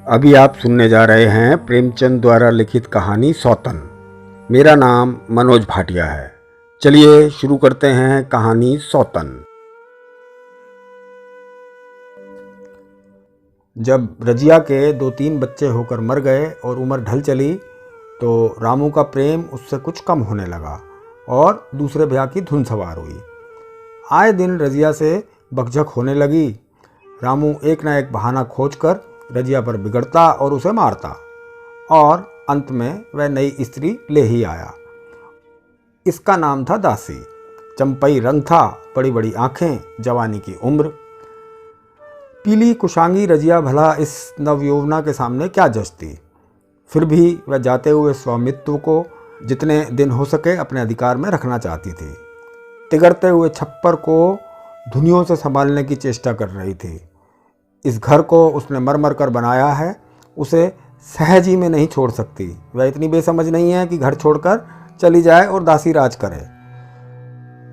अभी आप सुनने जा रहे हैं प्रेमचंद द्वारा लिखित कहानी सौतन। मेरा नाम मनोज भाटिया है। चलिए शुरू करते हैं कहानी सौतन। जब रजिया के 2-3 बच्चे होकर मर गए और उम्र ढल चली तो रामू का प्रेम उससे कुछ कम होने लगा और दूसरे ब्याह की धुन सवार हुई। आए दिन रजिया से बकझक होने लगी। रामू एक न एक बहाना खोजकर रजिया पर बिगड़ता और उसे मारता और अंत में वह नई स्त्री ले ही आया। इसका नाम था दासी। चंपई रंग था, बड़ी बड़ी आंखें, जवानी की उम्र। पीली कुशांगी रजिया भला इस नवयौवना के सामने क्या जचती। फिर भी वह जाते हुए स्वामित्व को जितने दिन हो सके अपने अधिकार में रखना चाहती थी। तिगड़ते हुए छप्पर को धुनियों से संभालने की चेष्टा कर रही थी। इस घर को उसने मर मर कर बनाया है, उसे सहज ही में नहीं छोड़ सकती। वह इतनी बेसमझ नहीं है कि घर छोड़कर चली जाए और दासी राज करे।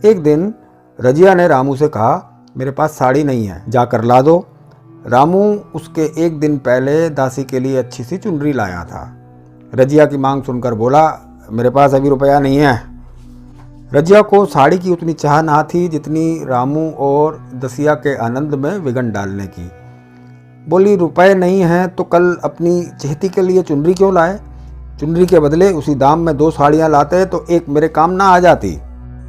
एक दिन रजिया ने रामू से कहा, मेरे पास साड़ी नहीं है, जाकर ला दो। रामू उसके एक दिन पहले दासी के लिए अच्छी सी चुनरी लाया था। रजिया की मांग सुनकर बोला, मेरे पास अभी रुपया नहीं है। रजिया को साड़ी की उतनी चाह ना थी जितनी रामू और दसिया के आनंद में विघन डालने की। बोली, रुपए नहीं हैं तो कल अपनी चहेती के लिए चुनरी क्यों लाए? चुनरी के बदले उसी दाम में 2 साड़ियाँ लाते तो एक मेरे काम ना आ जाती।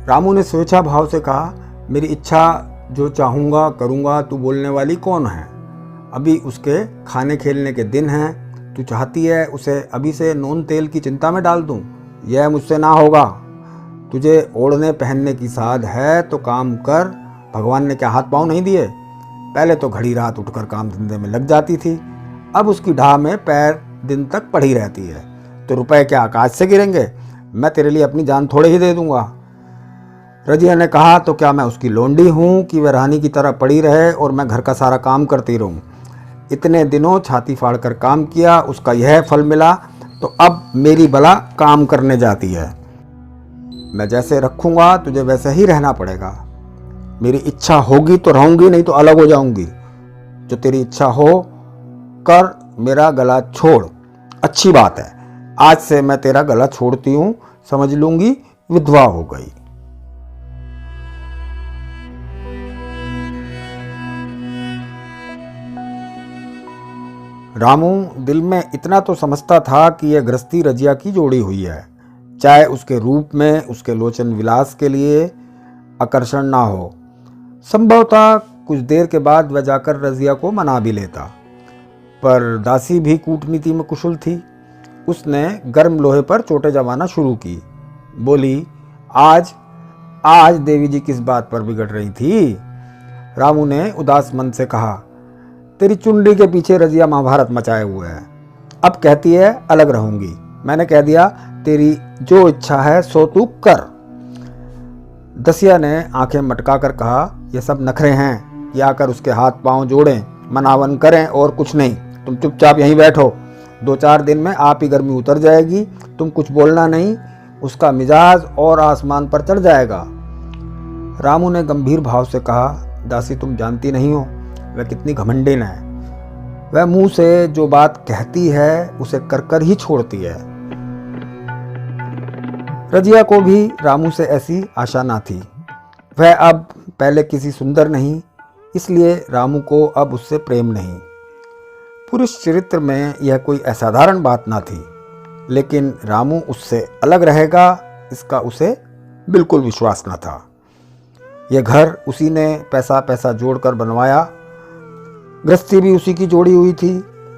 रामू ने स्वेच्छा भाव से कहा, मेरी इच्छा जो चाहूँगा करूँगा, तू बोलने वाली कौन है? अभी उसके खाने खेलने के दिन हैं, तू चाहती है उसे अभी से नून तेल की चिंता में डाल दूँ? यह मुझसे ना होगा। तुझे ओढ़ने पहनने की साध है तो काम कर। भगवान ने क्या हाथ पाँव नहीं दिए? पहले तो घड़ी रात उठकर काम धंधे में लग जाती थी, अब उसकी ढाह में पैर दिन तक पड़ी रहती है। तो रुपए क्या आकाश से गिरेंगे? मैं तेरे लिए अपनी जान थोड़े ही दे दूंगा। रजिया ने कहा, तो क्या मैं उसकी लोंडी हूँ कि वह रानी की तरह पड़ी रहे और मैं घर का सारा काम करती रहूँ? इतने दिनों छाती फाड़ कर काम किया, उसका यह फल मिला, तो अब मेरी भला काम करने जाती है। मैं जैसे रखूँगा तुझे वैसे ही रहना पड़ेगा। मेरी इच्छा होगी तो रहूंगी, नहीं तो अलग हो जाऊंगी। जो तेरी इच्छा हो कर, मेरा गला छोड़। अच्छी बात है, आज से मैं तेरा गला छोड़ती हूं, समझ लूंगी विधवा हो गई। रामू दिल में इतना तो समझता था कि यह गृहस्थी रजिया की जोड़ी हुई है, चाहे उसके रूप में उसके लोचन विलास के लिए आकर्षण ना हो। संभवतः कुछ देर के बाद वह जाकर रजिया को मना भी लेता, पर दासी भी कूटनीति में कुशल थी। उसने गर्म लोहे पर चोटें जमाना शुरू की। बोली, आज देवी जी किस बात पर बिगड़ रही थी? रामू ने उदास मन से कहा, तेरी चुंडी के पीछे रजिया महाभारत मचाए हुए है। अब कहती है अलग रहूंगी। मैंने कह दिया, तेरी जो इच्छा है सो तू कर। दसिया ने आंखें मटका कर कहा, ये सब नखरे हैं कि आकर उसके हाथ पांव जोड़ें, मनावन करें और कुछ नहीं। तुम चुपचाप यहीं बैठो, 2-4 दिन में आप ही गर्मी उतर जाएगी। तुम कुछ बोलना नहीं, उसका मिजाज और आसमान पर चढ़ जाएगा। रामू ने गंभीर भाव से कहा, दासी तुम जानती नहीं हो वह कितनी घमंडिन है। वह मुंह से जो बात कहती है उसे कर कर ही छोड़ती है। रजिया को भी रामू से ऐसी आशा ना थी। वह अब पहले किसी सुंदर नहीं, इसलिए रामू को अब उससे प्रेम नहीं। पुरुष चरित्र में यह कोई असाधारण बात ना थी, लेकिन रामू उससे अलग रहेगा इसका उसे बिल्कुल विश्वास ना था। यह घर उसी ने पैसा जोड़कर बनवाया, गृहस्थी भी उसी की जोड़ी हुई थी,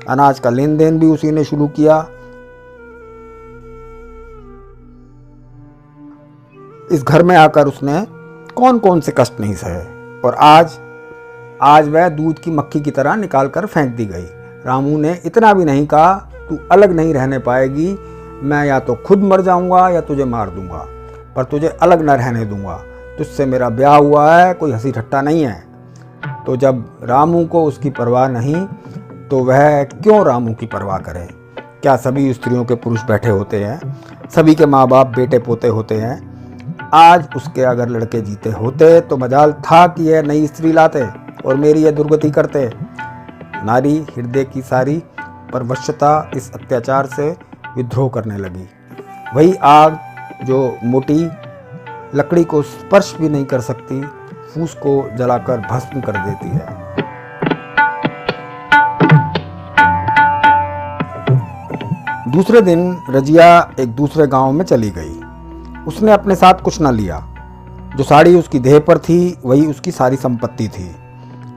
अनाज का लेन देन भी उसी ने शुरू किया। इस घर में आकर उसने कौन कौन से कष्ट नहीं सहे, और आज वह दूध की मक्खी की तरह निकाल कर फेंक दी गई। रामू ने इतना भी नहीं कहा, तू अलग नहीं रहने पाएगी, मैं या तो खुद मर जाऊंगा या तुझे मार दूंगा, पर तुझे अलग न रहने दूंगा। तुझसे मेरा ब्याह हुआ है, कोई हंसी ठट्टा नहीं है। तो जब रामू को उसकी परवाह नहीं तो वह क्यों रामू की परवाह करे? क्या सभी स्त्रियों के पुरुष बैठे होते हैं? सभी के माँ बाप बेटे पोते होते हैं? आज उसके अगर लड़के जीते होते तो मजाल था कि यह नई स्त्री लाते और मेरी यह दुर्गति करते। नारी हृदय की सारी पर वश्यता इस अत्याचार से विद्रोह करने लगी। वही आग जो मोटी लकड़ी को स्पर्श भी नहीं कर सकती, फूस को जलाकर भस्म कर देती है। दूसरे दिन रजिया एक दूसरे गांव में चली गई। उसने अपने साथ कुछ न लिया। जो साड़ी उसकी देह पर थी वही उसकी सारी संपत्ति थी।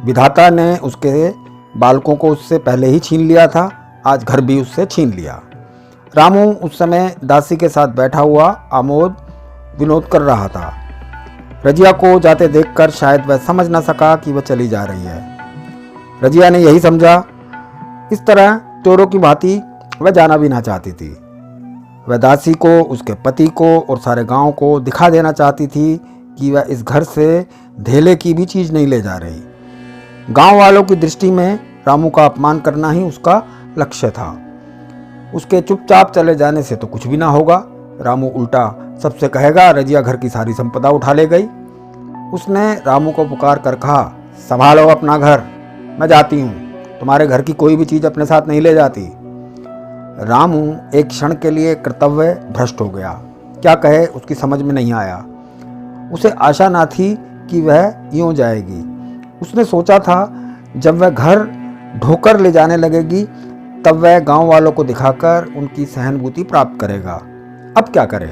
विधाता ने उसके बालकों को उससे पहले ही छीन लिया था, आज घर भी उससे छीन लिया। रामू उस समय दासी के साथ बैठा हुआ आमोद विनोद कर रहा था। रजिया को जाते देखकर शायद वह समझ न सका कि वह चली जा रही है। रजिया ने यही समझा। इस तरह चोरों की भांति वह जाना भी ना चाहती थी। वह दासी को, उसके पति को और सारे गांव को दिखा देना चाहती थी कि वह इस घर से धेले की भी चीज़ नहीं ले जा रही। गांव वालों की दृष्टि में रामू का अपमान करना ही उसका लक्ष्य था। उसके चुपचाप चले जाने से तो कुछ भी ना होगा। रामू उल्टा सबसे कहेगा रजिया घर की सारी संपदा उठा ले गई। उसने रामू को पुकार कर कहा, संभालो अपना घर, मैं जाती हूँ, तुम्हारे घर की कोई भी चीज़ अपने साथ नहीं ले जाती। रामू एक क्षण के लिए कर्तव्य भ्रष्ट हो गया। क्या कहे उसकी समझ में नहीं आया। उसे आशा ना थी कि वह यूँ जाएगी। उसने सोचा था जब वह घर ढोकर ले जाने लगेगी तब वह गांव वालों को दिखाकर उनकी सहानुभूति प्राप्त करेगा। अब क्या करे।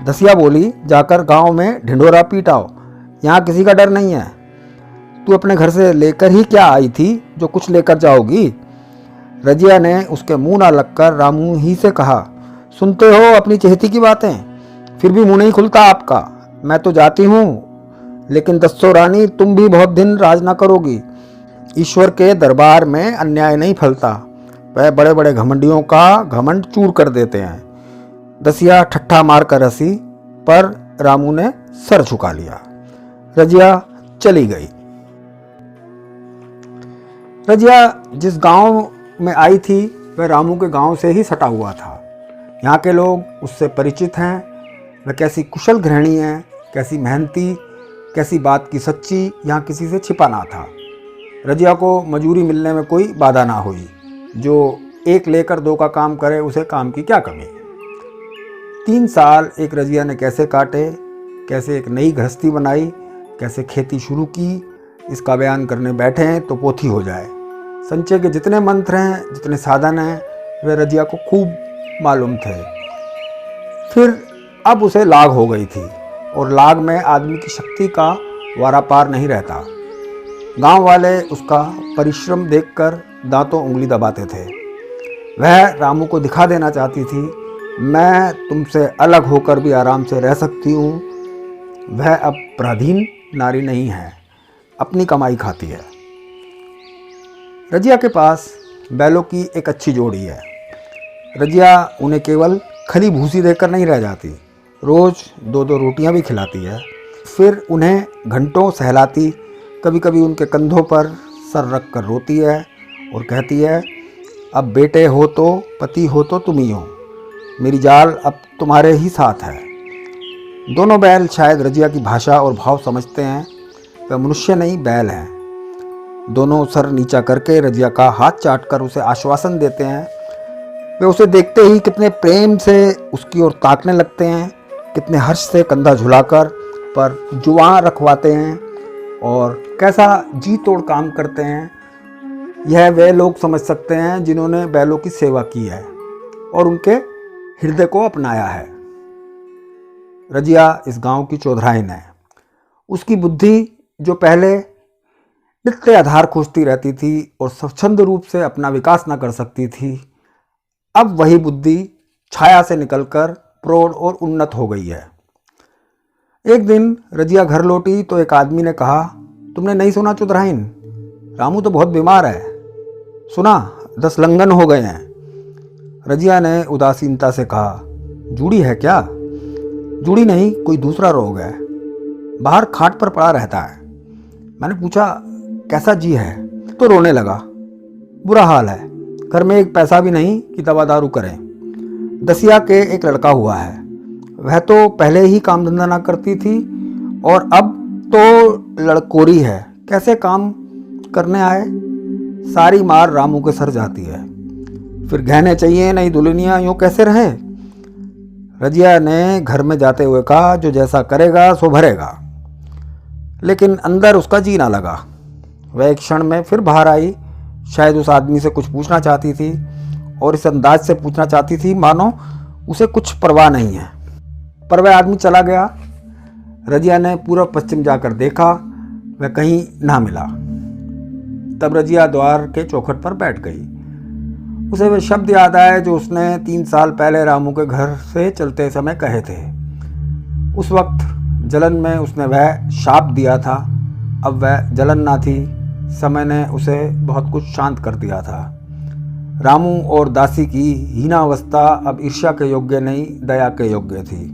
दसिया बोली, जाकर गांव में ढिंढोरा पीट आओ, यहाँ किसी का डर नहीं है। तू अपने घर से लेकर ही क्या आई थी जो कुछ लेकर जाओगी। रजिया ने उसके मुंह ना लगकर रामू ही से कहा, सुनते हो अपनी चहेती की बातें, फिर भी मुंह नहीं खुलता आपका। मैं तो जाती हूँ, लेकिन दस्सो रानी तुम भी बहुत दिन राज ना करोगी। ईश्वर के दरबार में अन्याय नहीं फलता, वह बड़े बड़े घमंडियों का घमंड चूर कर देते हैं। दसिया ठट्ठा मार कर हंसी, पर रामू ने सर झुका लिया। रजिया चली गई। रजिया जिस गांव में आई थी वह रामू के गांव से ही सटा हुआ था। यहाँ के लोग उससे परिचित हैं। वह कैसी कुशल गृहिणी है, कैसी मेहनती, कैसी बात की सच्ची, यहाँ किसी से छिपा ना था। रजिया को मजूरी मिलने में कोई बाधा ना हुई। जो एक लेकर दो का काम करे उसे काम की क्या कमी। 3 साल एक रजिया ने कैसे काटे, कैसे एक नई गृहस्थी बनाई, कैसे खेती शुरू की, इसका बयान करने बैठे हैं तो पोथी हो जाए। संचय के जितने मंत्र हैं, जितने साधन हैं, वे रजिया को खूब मालूम थे। फिर अब उसे लाग हो गई थी और लाग में आदमी की शक्ति का वारा पार नहीं रहता। गांव वाले उसका परिश्रम देखकर दांतों उंगली दबाते थे। वह रामू को दिखा देना चाहती थी, मैं तुमसे अलग होकर भी आराम से रह सकती हूँ। वह अब पराधीन नारी नहीं है, अपनी कमाई खाती है। रजिया के पास बैलों की एक अच्छी जोड़ी है। रजिया उन्हें केवल खली भूसी देकर नहीं रह जाती, रोज़ 2-2 रोटियां भी खिलाती है। फिर उन्हें घंटों सहलाती, कभी कभी उनके कंधों पर सर रख कर रोती है और कहती है, अब बेटे हो तो पति हो तो तुम ही हो, मेरी जाल अब तुम्हारे ही साथ है। दोनों बैल शायद रजिया की भाषा और भाव समझते हैं। वह मनुष्य नहीं, बैल हैं। दोनों सर नीचा करके रजिया का हाथ चाटकर उसे आश्वासन देते हैं। वे उसे देखते ही कितने प्रेम से उसकी ओर ताकने लगते हैं, कितने हर्ष से कंधा झुलाकर पर जुबान रखवाते हैं और कैसा जी तोड़ काम करते हैं। यह वे लोग समझ सकते हैं जिन्होंने बैलों की सेवा की है और उनके हृदय को अपनाया है। रजिया इस गांव की चौधराइन है। उसकी बुद्धि जो पहले नित्य आधार खोजती रहती थी और स्वच्छंद रूप से अपना विकास न कर सकती थी, अब वही बुद्धि छाया से निकलकर प्रौढ़ और उन्नत हो गई है। एक दिन रजिया घर लौटी तो एक आदमी ने कहा, तुमने नहीं सुना चौधराइन, रामू तो बहुत बीमार है, सुना 10 लंघन हो गए हैं। रजिया ने उदासीनता से कहा, जूड़ी है क्या? जूड़ी नहीं, कोई दूसरा रोग है, बाहर खाट पर पड़ा रहता है। मैंने पूछा कैसा जी है, तो रोने लगा, बुरा हाल है, घर में एक पैसा भी नहीं कि दवा दारू करें। दसिया के एक लड़का हुआ है, वह तो पहले ही काम धंधा ना करती थी और अब तो लड़कोरी है, कैसे काम करने आए। सारी मार रामू के सर जाती है। फिर गहने चाहिए, नहीं दुल्हनिया, यूँ कैसे रहे? रजिया ने घर में जाते हुए कहा, जो जैसा करेगा सो भरेगा। लेकिन अंदर उसका जी ना लगा। वह एक क्षण में फिर बाहर आई। शायद उस आदमी से कुछ पूछना चाहती थी, और इस अंदाज से पूछना चाहती थी मानो उसे कुछ परवाह नहीं है। पर वह आदमी चला गया। रजिया ने पूर्व पश्चिम जाकर देखा, वह कहीं ना मिला। तब रजिया द्वार के चौखट पर बैठ गई। उसे वे शब्द याद आए जो उसने 3 साल पहले रामू के घर से चलते समय कहे थे। उस वक्त जलन में उसने वह शाप दिया था। अब वह जलन ना थी, समय ने उसे बहुत कुछ शांत कर दिया था। रामू और दासी की हीनावस्था अब ईर्ष्या के योग्य नहीं, दया के योग्य थी।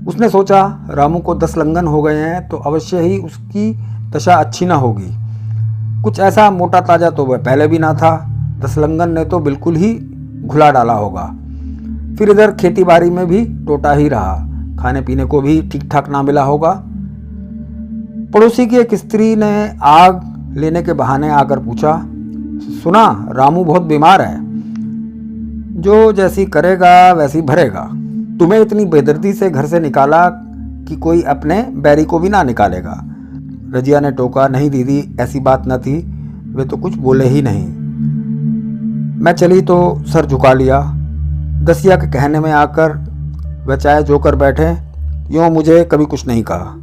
उसने सोचा, रामू को 10 लंघन हो गए हैं तो अवश्य ही उसकी दशा अच्छी ना होगी। कुछ ऐसा मोटा ताजा तो वह पहले भी ना था। 10 लंघन ने तो बिल्कुल ही घुला डाला होगा। फिर इधर खेती बाड़ी में भी टोटा ही रहा, खाने पीने को भी ठीक ठाक ना मिला होगा। पड़ोसी की एक स्त्री ने आग लेने के बहाने आकर पूछा, सुना रामू बहुत बीमार है, जो जैसी करेगा वैसी भरेगा। तुम्हें इतनी बेदर्दी से घर से निकाला कि कोई अपने बैरी को भी ना निकालेगा। रजिया ने टोका, नहीं दीदी, ऐसी बात न थी, वे तो कुछ बोले ही नहीं। मैं चली तो सर झुका लिया। दसिया के कहने में आकर वह चाय जोकर बैठे, यूँ मुझे कभी कुछ नहीं कहा।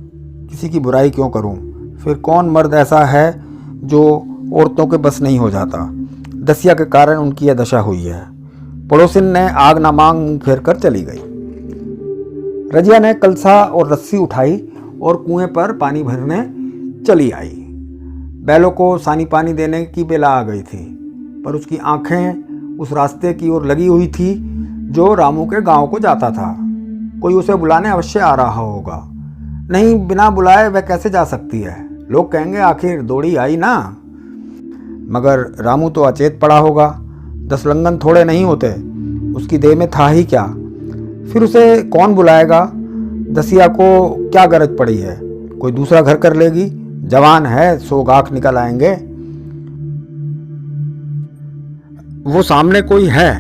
किसी की बुराई क्यों करूं? फिर कौन मर्द ऐसा है जो औरतों के बस नहीं हो जाता? दसिया के कारण उनकी यह दशा हुई है। पड़ोसिन ने आग ना मांग मुंह फेर कर चली गई। रजिया ने कलसा और रस्सी उठाई और कुएं पर पानी भरने चली आई। बैलों को सानी पानी देने की बेला आ गई थी, पर उसकी आंखें उस रास्ते की ओर लगी हुई थी जो रामू के गांव को जाता था। कोई उसे बुलाने अवश्य आ रहा होगा। नहीं, बिना बुलाए वह कैसे जा सकती है? लोग कहेंगे आखिर दौड़ी आई ना। मगर रामू तो अचेत पड़ा होगा। 10 लंघन थोड़े नहीं होते, उसकी देह में था ही क्या। फिर उसे कौन बुलाएगा? दसिया को क्या गरज पड़ी है? कोई दूसरा घर कर लेगी, जवान है, 100 गाख निकल आएंगे। वो सामने कोई है,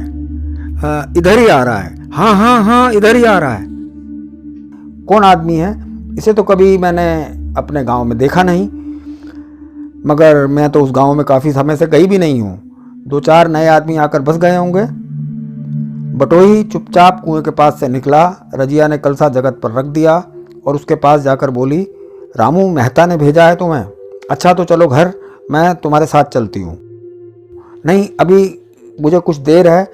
इधर ही आ रहा है। हाँ, इधर ही आ रहा है। कौन आदमी है? इसे तो कभी मैंने अपने गांव में देखा नहीं, मगर मैं तो उस गांव में काफ़ी समय से गई भी नहीं हूँ। 2-4 नए आदमी आकर बस गए होंगे। बटोही चुपचाप कुएं के पास से निकला। रजिया ने कलसा जगत पर रख दिया और उसके पास जाकर बोली, रामू मेहता ने भेजा है तुम्हें? अच्छा तो चलो घर, मैं तुम्हारे साथ चलती हूँ। नहीं, अभी मुझे कुछ देर है।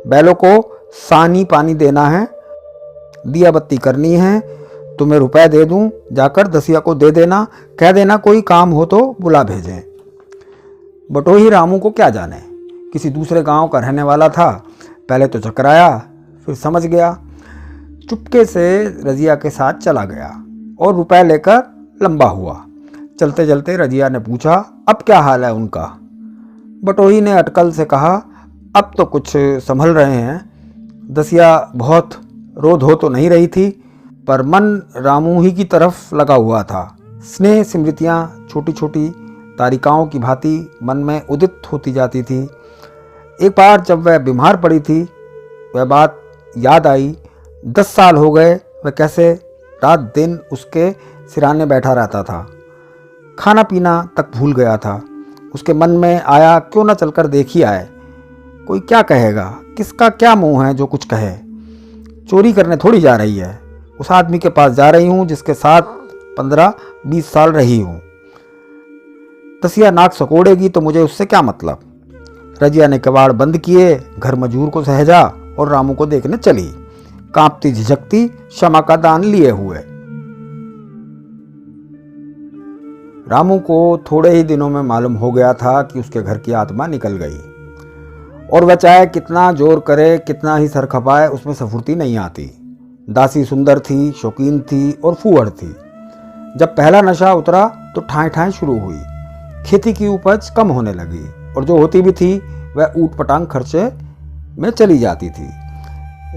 बैलों को सानी पानी देना है, दिया बत्ती करनी है। तुम्हें रुपए दे दूं, जाकर दसिया को दे देना, कह देना कोई काम हो तो बुला भेजें। बटोही रामू को क्या जाने, किसी दूसरे गांव का रहने वाला था। पहले तो चकराया, फिर समझ गया। चुपके से रजिया के साथ चला गया और रुपए लेकर लंबा हुआ। चलते चलते रजिया ने पूछा, अब क्या हाल है उनका? बटोही ने अटकल से कहा, अब तो कुछ संभल रहे हैं। दसिया बहुत रो धो तो नहीं रही थी, पर मन रामू ही की तरफ लगा हुआ था। स्नेह स्मृतियाँ छोटी छोटी तारिकाओं की भांति मन में उदित होती जाती थी। एक बार जब वह बीमार पड़ी थी, वह बात याद आई। 10 साल हो गए वह कैसे रात दिन उसके सिराने बैठा रहता था। खाना पीना तक भूल गया था। उसके मन में आया, क्यों न चलकर देख ही आए। कोई क्या कहेगा, किसका क्या मुंह है जो कुछ कहे। चोरी करने थोड़ी जा रही है, उस आदमी के पास जा रही हूँ जिसके साथ 15-20 साल रही हूँ। दसिया नाक सकोड़ेगी तो मुझे उससे क्या मतलब। रजिया ने कबाड़ बंद किए, घर मजूर को सहजा और रामू को देखने चली, कांपती झिझकती, क्षमा का दान लिए हुए। रामू को थोड़े ही दिनों में मालूम हो गया था कि उसके घर की आत्मा निकल गई, और वह चाहे कितना जोर करे, कितना ही सर खपाए, उसमें सफुर्ती नहीं आती। दासी सुंदर थी, शौकीन थी और फूहड़ थी। जब पहला नशा उतरा तो ठाएं ठाएं शुरू हुई। खेती की उपज कम होने लगी, और जो होती भी थी वह ऊट पटांग खर्चे में चली जाती थी।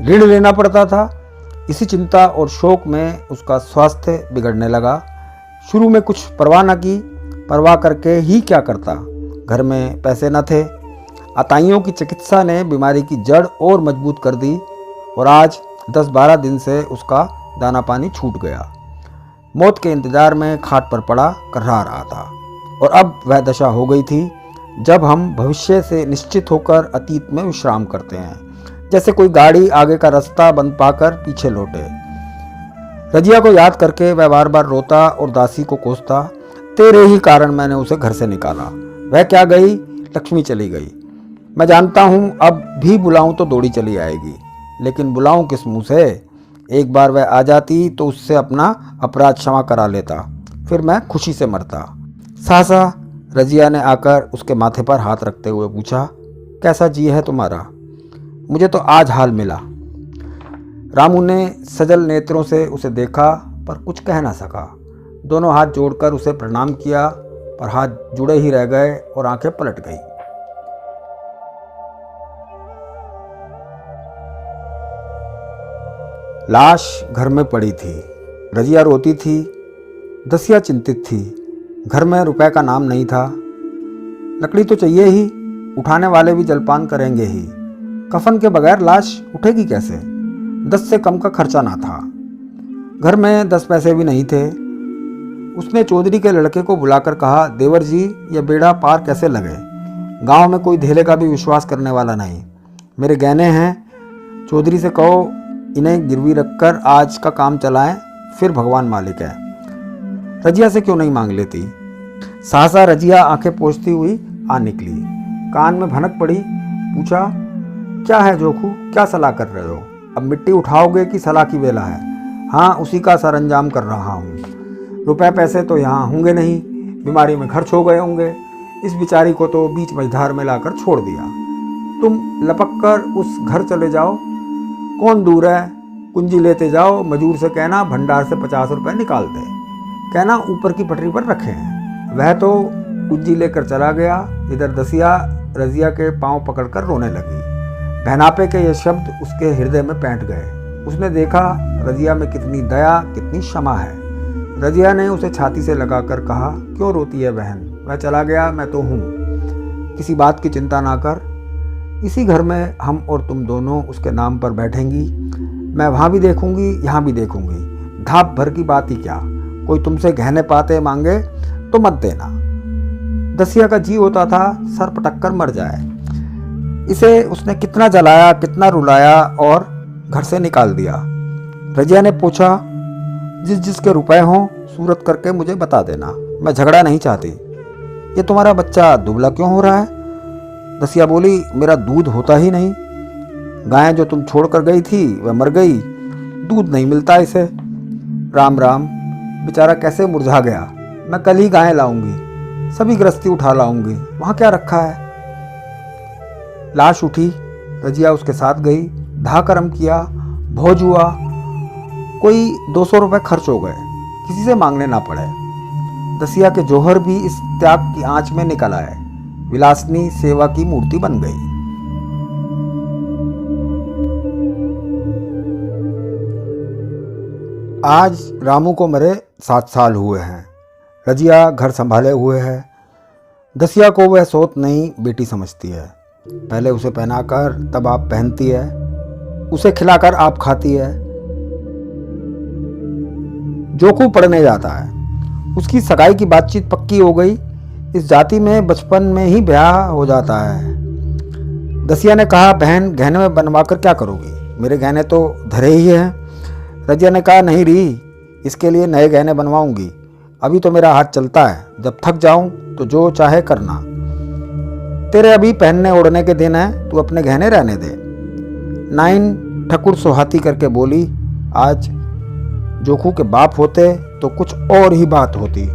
ऋण लेना पड़ता था। इसी चिंता और शोक में उसका स्वास्थ्य बिगड़ने लगा। शुरू में कुछ परवाह न की, परवाह करके ही क्या करता। घर में पैसे न थे। अताइयों की चिकित्सा ने बीमारी की जड़ और मजबूत कर दी और आज 10-12 दिन से उसका दाना पानी छूट गया। मौत के इंतजार में खाट पर पड़ा कर्रा रहा था और अब वह दशा हो गई थी जब हम भविष्य से निश्चित होकर अतीत में विश्राम करते हैं, जैसे कोई गाड़ी आगे का रास्ता बंद पाकर पीछे लौटे। रजिया को याद करके वह बार बार रोता और दासी को कोसता, तेरे ही कारण मैंने उसे घर से निकाला। वह क्या गई, लक्ष्मी चली गई। मैं जानता हूँ अब भी बुलाऊं तो दौड़ी चली आएगी, लेकिन बुलाऊं किस मुंह से? एक बार वह आ जाती तो उससे अपना अपराध क्षमा करा लेता, फिर मैं खुशी से मरता। सहसा रजिया ने आकर उसके माथे पर हाथ रखते हुए पूछा, कैसा जी है तुम्हारा? मुझे तो आज हाल मिला। रामू ने सजल नेत्रों से उसे देखा पर कुछ कह ना सका। दोनों हाथ जोड़कर उसे प्रणाम किया पर हाथ जुड़े ही रह गए और आंखें पलट गई। लाश घर में पड़ी थी। रजिया रोती थी, दसिया चिंतित थी। घर में रुपए का नाम नहीं था। लकड़ी तो चाहिए ही, उठाने वाले भी जलपान करेंगे ही। कफन के बगैर लाश उठेगी कैसे? 10 से कम का खर्चा ना था। घर में 10 पैसे भी नहीं थे। उसने चौधरी के लड़के को बुलाकर कहा, देवर जी यह बेड़ा पार कैसे लगे? गांव में कोई धेले का भी विश्वास करने वाला नहीं। मेरे गहने हैं, चौधरी से कहो इन्हें गिरवी रखकर आज का काम चलाएं, फिर भगवान मालिक है। रजिया से क्यों नहीं मांग लेती? सहसा रजिया आंखें पोंछती हुई आ निकली। कान में भनक पड़ी, पूछा, क्या है जोखू, क्या सलाह कर रहे हो? अब मिट्टी उठाओगे कि सलाह की वेला है? हाँ, उसी का सरंजाम कर रहा हूँ। रुपए पैसे तो यहाँ होंगे नहीं, बीमारी में खर्च हो गए होंगे। इस बिचारी को तो बीच मझधार में लाकर छोड़ दिया। तुम लपक कर उस घर चले जाओ, कौन दूर है, कुंजी लेते जाओ। मजूर से कहना भंडार से 50 रुपये निकाल दे, कहना ऊपर की पटरी पर रखे हैं। वह तो कुंजी लेकर चला गया। इधर दसिया रजिया के पांव पकड़कर रोने लगी। बहनापे के ये शब्द उसके हृदय में पैंठ गए। उसने देखा रजिया में कितनी दया, कितनी क्षमा है। रजिया ने उसे छाती से लगाकर कहा, क्यों रोती है बहन? वह चला गया, मैं तो हूँ। किसी बात की चिंता ना कर। इसी घर में हम और तुम दोनों उसके नाम पर बैठेंगी। मैं वहाँ भी देखूंगी, यहाँ भी देखूंगी। धाप भर की बात ही क्या। कोई तुमसे गहने पाते मांगे तो मत देना। दसिया का जी होता था सर पटक कर मर जाए। इसे उसने कितना जलाया, कितना रुलाया और घर से निकाल दिया। रजिया ने पूछा, जिस जिसके रुपए हों सूरत करके मुझे बता देना, मैं झगड़ा नहीं चाहती। ये तुम्हारा बच्चा दुबला क्यों हो रहा है? दसिया बोली, मेरा दूध होता ही नहीं। गाय जो तुम छोड़ कर गई थी वह मर गई, दूध नहीं मिलता इसे। राम राम, बेचारा कैसे मुरझा गया। मैं कल ही गाय लाऊंगी, सभी गृहस्थी उठा लाऊंगी। वहाँ क्या रखा है? लाश उठी, रजिया उसके साथ गई। धा कर्म किया, भोज हुआ, कोई 200 रुपये खर्च हो गए, किसी से मांगने ना पड़े। दसिया के जौहर भी इस त्याग की आंच में निकल आए। विलासनी सेवा की मूर्ति बन गई। आज रामू को मरे 7 साल हुए हैं। रजिया घर संभाले हुए है। दसिया को वह सौत नहीं बेटी समझती है। पहले उसे पहनाकर तब आप पहनती है, उसे खिलाकर आप खाती है। जोखू पढ़ने जाता है, उसकी सगाई की बातचीत पक्की हो गई। इस जाति में बचपन में ही ब्याह हो जाता है। दसिया ने कहा, बहन गहने में बनवाकर क्या करोगी? मेरे गहने तो धरे ही हैं। रजिया ने कहा, नहीं री, इसके लिए नए गहने बनवाऊंगी। अभी तो मेरा हाथ चलता है, जब थक जाऊं तो जो चाहे करना। तेरे अभी पहनने ओढ़ने के दिन है, तू अपने गहने रहने दे। नाइन ठकुर सुहाती करके बोली, आज जोखू के बाप होते तो कुछ और ही बात होती।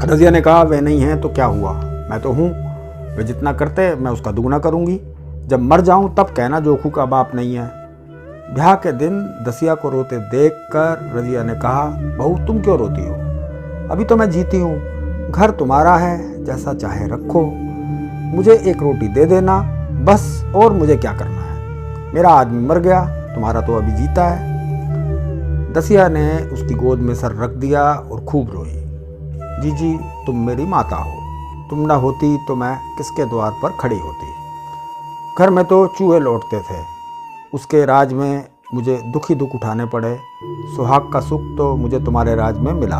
रजिया ने कहा, वे नहीं है तो क्या हुआ, मैं तो हूँ। वे जितना करते मैं उसका दुगना करूँगी। जब मर जाऊँ तब कहना जोखू का बाप नहीं है। ब्याह के दिन दसिया को रोते देखकर रजिया ने कहा, बहू तुम क्यों रोती हो? अभी तो मैं जीती हूँ, घर तुम्हारा है, जैसा चाहे रखो। मुझे एक रोटी दे देना बस, और मुझे क्या करना है? मेरा आदमी मर गया, तुम्हारा तो अभी जीता है। दसिया ने उसकी गोद में सर रख दिया और खूब रोई। जीजी तुम मेरी माता हो, तुम ना होती तो मैं किसके द्वार पर खड़ी होती। घर में तो चूहे लौटते थे। उसके राज में मुझे दुख ही दुख उठाने पड़े। सुहाग का सुख तो मुझे तुम्हारे राज में मिला।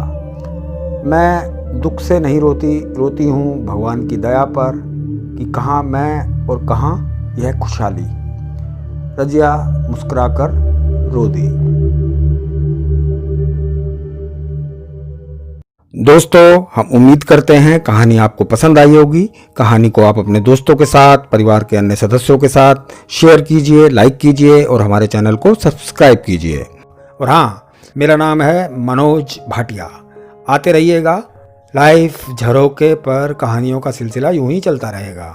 मैं दुख से नहीं रोती हूँ भगवान की दया पर कि कहाँ मैं और कहाँ यह खुशहाली। रजिया मुस्कुराकर रो दी। दोस्तों, हम उम्मीद करते हैं कहानी आपको पसंद आई होगी। कहानी को आप अपने दोस्तों के साथ, परिवार के अन्य सदस्यों के साथ शेयर कीजिए, लाइक कीजिए और हमारे चैनल को सब्सक्राइब कीजिए। और हाँ, मेरा नाम है मनोज भाटिया। आते रहिएगा। लाइफ झरोके पर कहानियों का सिलसिला यूं ही चलता रहेगा।